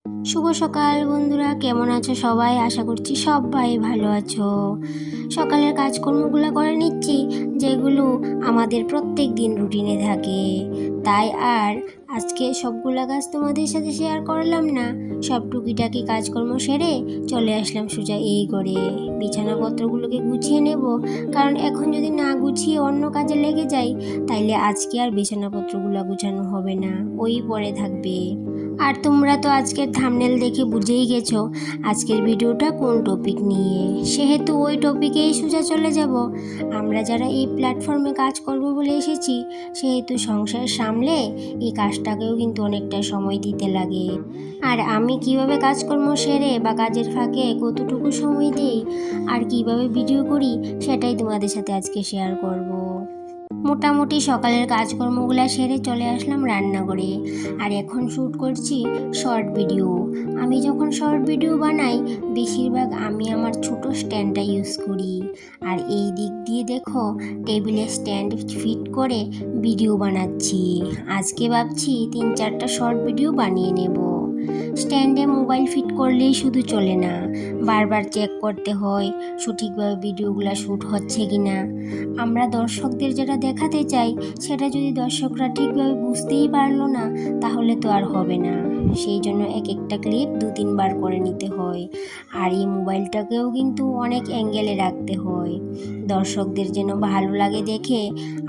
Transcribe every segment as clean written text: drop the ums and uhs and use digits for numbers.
শুভ সকাল বন্ধুরা, কেমন আছো সবাই? আশা করছি সবাই ভালো আছো। সকালের কাজকর্মগুলো করে নিচ্ছি, যেগুলো আমাদের প্রত্যেক দিন রুটিনে থাকে। তাই আর আজকে সবগুলা কাজ তোমাদের সাথে শেয়ার করলাম না। সব টুকিটাকি কাজকর্ম সেরে চলে আসলাম সোজা এই করে বিছানাপত্রগুলোকে গুছিয়ে নেব। কারণ এখন যদি না গুছিয়ে অন্য কাজে লেগে যাই, তাইলে আজকে আর বিছানাপত্রগুলো গুছানো হবে না, ওই পড়ে থাকবে। আর তোমরা তো আজকের থাম্বনেল দেখে বুঝেই গেছো আজকের ভিডিওটা কোন টপিক নিয়ে, সেহেতু ওই টপিকেই সোজা চলে যাব। আমরা যারা এই প্ল্যাটফর্মে কাজ করব বলে এসেছি, সেহেতু সংসার সামলে এই কাজটাকেও কিন্তু অনেকটা সময় দিতে লাগে। আর আমি কিভাবে কাজকর্ম সেরে বা কাজের ফাঁকে কতটুকু সময় দিই আর কিভাবে ভিডিও করি, সেটাই তোমাদের সাথে আজকে শেয়ার করব। মোটামুটি সকালের কাজকর্মগুলো সেরে চলে আসলাম রান্নাঘরে। আর এখন শ্যুট করছি শর্ট ভিডিও। আমি যখন শর্ট ভিডিও বানাই, বেশিরভাগ আমি আমার ছোট স্ট্যান্ডটা ইউজ করি। আর এই দিক দিয়ে দেখো টেবিলে স্ট্যান্ড ফিট করে ভিডিও বানাচ্ছি। আজকে ভাবছি 3-4টা শর্ট ভিডিও বানিয়ে নেব। স্ট্যান্ডে মোবাইল ফিট করলেই শুধু চলে না, বারবার চেক করতে হয় সঠিকভাবে ভিডিওগুলো শ্যুট হচ্ছে কি না। আমরা দর্শকদের যেটা দেখাতে চাই, সেটা যদি দর্শকরা ঠিকভাবে বুঝতেই পারলো না, তাহলে তো আর হবে না। সেই জন্য এক একটা ক্লিপ 2-3 বার করে নিতে হয়। আর এই মোবাইলটাকেও কিন্তু অনেক অ্যাঙ্গেলে রাখতে হয়, দর্শকদের যেন ভালো লাগে দেখে।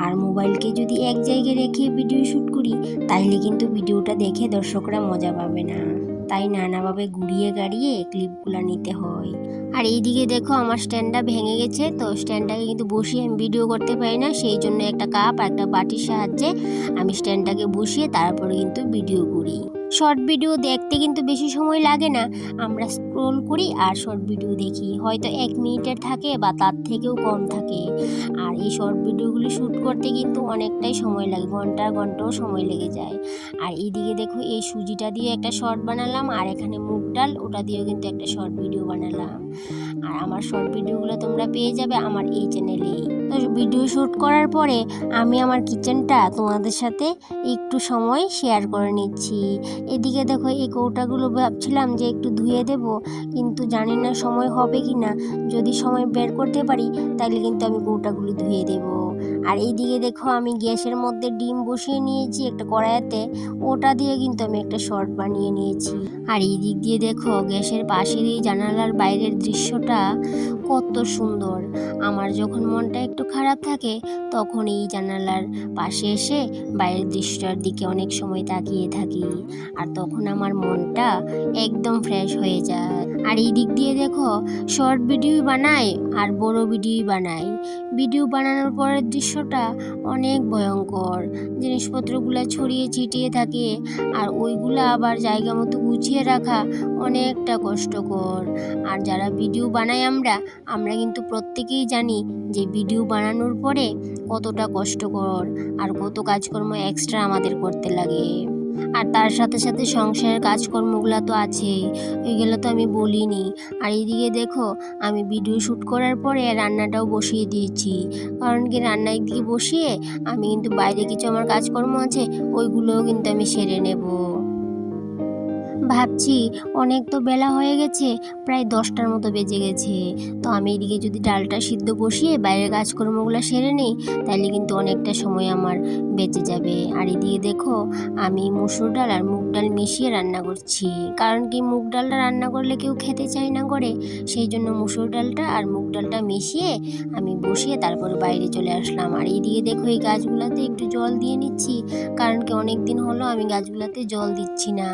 আর মোবাইলকে যদি এক জায়গায় রেখে ভিডিও শ্যুট করি, তাইলে কিন্তু ভিডিওটা দেখে দর্শকরা মজা পাবে না। তাই নানাভাবে ঘুরিয়ে গাড়িয়ে ক্লিপগুলো নিতে হয়। আর এইদিকে দেখো আমার স্ট্যান্ডটা ভেঙে গেছে, তো স্ট্যান্ডটাকে কিন্তু বসিয়ে আমি ভিডিও করতে পারি না। সেই জন্য একটা কাপ আর একটা বাটির সাহায্যে আমি স্ট্যান্ডটাকে বসিয়ে তারপরে কিন্তু ভিডিও করি। শর্ট ভিডিও দেখতে কিন্তু বেশি সময় লাগে না। আমরা স্ক্রোল করি আর শর্ট ভিডিও দেখি, হয়তো 1 মিনিটের থাকে বা তার থেকেও কম থাকে। আর এই শর্ট ভিডিওগুলি শ্যুট করতে কিন্তু অনেকটাই সময় লাগে, ঘন্টাও সময় লেগে যায়। আর এইদিকে দেখো এই সুজিটা দিয়ে একটা শর্ট বানালাম, আর এখানে মুগ ডাল, ওটা দিয়েও কিন্তু একটা শর্ট ভিডিও বানালাম। আর আমার শর্ট ভিডিওগুলো তোমরা পেয়ে যাবে আমার এই চ্যানেলেই। তো ভিডিও শ্যুট করার পরে আমি আমার কিচেনটা তোমাদের সাথে একটু সময় শেয়ার করে নিচ্ছি। এদিকে দেখো এই কৌটাগুলো ভাবছিলাম যে একটু ধুয়ে দেব, কিন্তু জানি না সময় হবে কি না। যদি সময় বের করতে পারি, তাহলে কিন্তু আমি কৌটাগুলো ধুয়ে দেব। আর এইদিকে দেখো আমি গ্যাসের মধ্যে ডিম বসিয়ে নিয়েছি একটা কড়াইতে, ওটা দিয়ে কিন্তু আমি একটা শর্ট বানিয়ে নিয়েছি। আর এই দিক দিয়ে দেখো গ্যাসের পাশের এই জানালার বাইরের দৃশ্যটা কত সুন্দর। আমার যখন মনটা একটু খারাপ থাকে, তখন এই জানালার পাশে এসে বাইরের দৃশ্যটার দিকে অনেক সময় তাকিয়ে থাকি। আর তখন আমার মনটা একদম ফ্রেশ হয়ে যায়। আর এই দিক দিয়ে দেখো শর্ট ভিডিও বানাই আর বড় ভিডিও বানাই। ভিডিও বানানোর পরের দৃশ্যটা অনেক ভয়ঙ্কর, জিনিসপত্রগুলো ছড়িয়ে ছিটিয়ে থাকে। আর ওইগুলো আবার জায়গা মতো গুছিয়ে রাখা অনেকটা কষ্টকর। আর যারা ভিডিও বানাই আমরা কিন্তু প্রত্যেকেই জানি যে ভিডিও বানানোর পরে কতটা কষ্টকর আর কত কাজকর্ম এক্সট্রা আমাদের করতে লাগে। আর তার সাথে সাথে সংসারের কাজকর্মগুলো তো আছেই, ওইগুলো তো আমি বলিনি। আর এইদিকে দেখো আমি ভিডিও শ্যুট করার পরে রান্নাটাও বসিয়ে দিয়েছি। কারণ কি রান্না একদিকে বসিয়ে আমি কিন্তু বাইরে কিছু আমার কাজকর্ম আছে, ওইগুলোও কিন্তু আমি সেরে নেব। ভাবছি অনেক তো বেলা হয়ে গেছে, প্রায় 10টার মতো বেজে গেছে। তো আমি এদিকে যদি ডালটা সিদ্ধ বসিয়ে বাইরের কাজকর্মগুলো সেরে নিই, তাহলে কিন্তু অনেকটা সময় আমার বেঁচে যাবে। আর এদিকে দেখো আমি মসুর ডাল আর মুগ ডাল মিশিয়ে রান্না করছি। কারণ কি মুগ ডালটা রান্না করলে কেউ খেতে চায় না করে, সেই জন্য মসুর ডালটা আর মুগ ডালটা মিশিয়ে আমি বসিয়ে তারপর বাইরে চলে আসলাম। আর এইদিকে দেখো এই গাছগুলোতে একটু জল দিয়ে নিচ্ছি, কারণ কি অনেক দিন হলো আমি গাছগুলোতে জল দিচ্ছি না।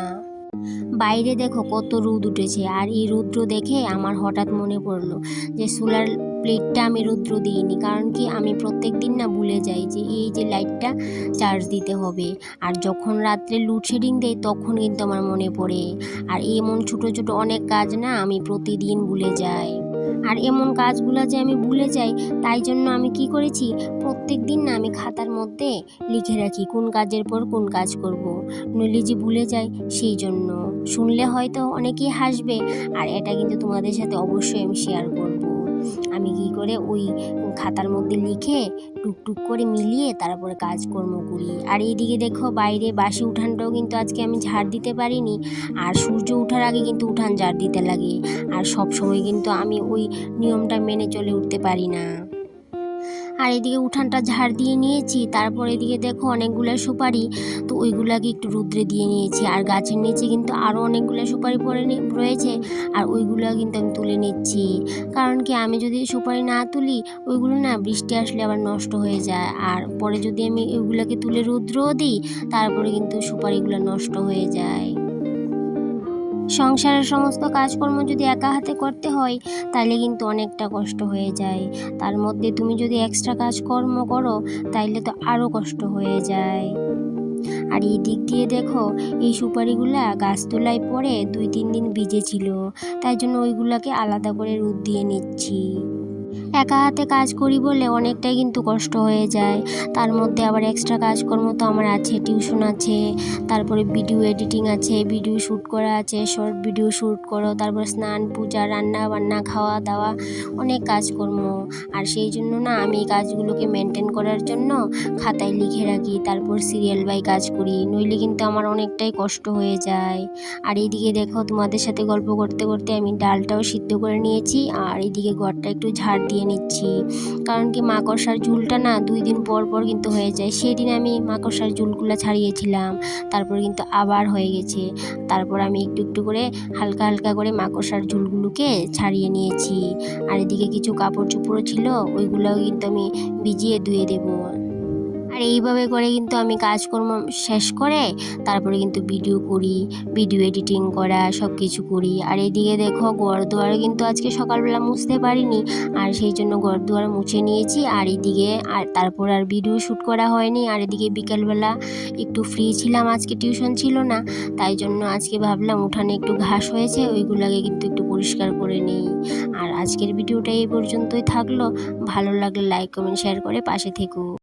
বাইরে দেখো কত রোদ উঠেছে, আর এই রৌদ্র দেখে আমার হঠাৎ মনে পড়লো যে সোলার প্লেটটা আমি রৌদ্র দিইনি। কারণ কি আমি প্রত্যেক দিন না ভুলে যাই যে এই যে লাইটটা চার্জ দিতে হবে। আর যখন রাত্রে লোডশেডিং দেয়, তখন কিন্তু আমার মনে পড়ে। আর এমন ছোট ছোট অনেক কাজ না আমি প্রতিদিন ভুলে যাই। আর এমন কাজগুলো যে আমি ভুলে যাই, তাই জন্য আমি কি করেছি, প্রত্যেক দিন না আমি খাতার মধ্যে লিখে রাখি কোন কাজের পর কোন কাজ করব, নইলে যে ভুলে যাই। সেই জন্য শুনলে হয়তো অনেকেই হাসবে, আর এটা কিন্তু তোমাদের সাথে অবশ্যই আমি শেয়ার করব। আমি কি করে ওই খাতার মধ্যে লিখে টুকটুক করে মিলিয়ে তারপরে কাজকর্ম করি। আর এইদিকে দেখো বাইরে বাসি উঠানটাও কিন্তু আজকে আমি ঝাড় দিতে পারিনি। আর সূর্য ওঠার আগে কিন্তু উঠান ঝাড় দিতে লাগে, আর সব সময় কিন্তু আমি ওই নিয়মটা মেনে চলে উঠতে পারি না। আর এদিকে উঠানটা ঝাড় দিয়ে নিয়েছি, তারপর এদিকে দেখো অনেকগুলো সুপারি, তো ওইগুলাকে একটু রুদ্রে দিয়ে নিয়েছি। আর গাছের নিচে কিন্তু আরও অনেকগুলো সুপারি রয়েছে, আর ওইগুলো কিন্তু আমি তুলে নিচ্ছি। কারণ কি, আমি যদি সুপারি না তুলি ওইগুলো না বৃষ্টি আসলে আবার নষ্ট হয়ে যায়, আর পরে যদি আমি ওইগুলোকে তুলে রুদ্রও দিই তারপরে কিন্তু সুপারিগুলো নষ্ট হয়ে যায়। সংসারের সমস্ত কাজকর্ম যদি একা হাতে করতে হয় তাহলে কিন্তু অনেকটা কষ্ট হয়ে যায়। তার মধ্যে তুমি যদি এক্সট্রা কাজকর্ম করো তাইলে তো আরও কষ্ট হয়ে যায়। আর এই দিক দিয়ে দেখো এই সুপারিগুলা গাছতলায় পড়ে 2-3 দিন ভিজেছিল, তাই জন্য ওইগুলাকে আলাদা করে রোদ দিয়ে নিচ্ছি। একা হাতে কাজ করি বলে অনেকটাই কিন্তু কষ্ট হয়ে যায়। তার মধ্যে আবার এক্সট্রা কাজকর্ম তো আমার আছে, টিউশন আছে, তারপরে ভিডিও এডিটিং আছে, ভিডিও শ্যুট করা আছে, শর্ট ভিডিও শ্যুট করো, তারপর স্নান, পূজা, রান্না বান্না, খাওয়া দাওয়া, অনেক কাজকর্ম। আর সেই জন্য না আমি এই কাজগুলোকে মেনটেন করার জন্য খাতায় লিখে রাখি, তারপর সিরিয়াল বাই কাজ করি, নইলে কিন্তু আমার অনেকটাই কষ্ট হয়ে যায়। আর এইদিকে দেখো তোমাদের সাথে গল্প করতে করতে আমি ডালটাও সিদ্ধ করে নিয়েছি, আর এইদিকে ঘরটা একটু ঝাড় দিয়ে নিচ্ছি। কারণ কি, মাকড়সার ঝুলটা না 2 দিন পর পর কিন্তু হয়ে যায়। সেদিন আমি মাকড়সার ঝুলগুলো ছাড়িয়েছিলাম, তারপর কিন্তু আবার হয়ে গেছে। তারপর আমি একটু একটু করে হালকা হালকা করে মাকড়সার ঝুলগুলোকে ছাড়িয়ে নিয়েছি। আর এদিকে কিছু কাপড় চোপড়ও ছিল, ওইগুলোও কিন্তু আমি ভিজিয়ে ধুয়ে দেবো। আর এইভাবে করে কিন্তু আমি কাজকর্ম শেষ করে তারপরে কিন্তু ভিডিও করি, ভিডিও এডিটিং করা সব কিছু করি। আর এইদিকে দেখো ঘর দুয়ারে কিন্তু আজকে সকালবেলা মুছতে পারিনি, আর সেই জন্য ঘর দুয়ার মুছে নিয়েছি। আর এইদিকে আর তারপর আর ভিডিও শ্যুট করা হয়নি। আর এদিকে বিকেলবেলা একটু ফ্রি ছিলাম, আজকে টিউশন ছিল না, তাই জন্য আজকে ভাবলাম উঠানে একটু ঘাস হয়েছে ওইগুলোকে কিন্তু একটু পরিষ্কার করে নিই। আর আজকের ভিডিওটা এই পর্যন্তই থাকলো। ভালো লাগলে লাইক কমেন্ট শেয়ার করে পাশে থেকো।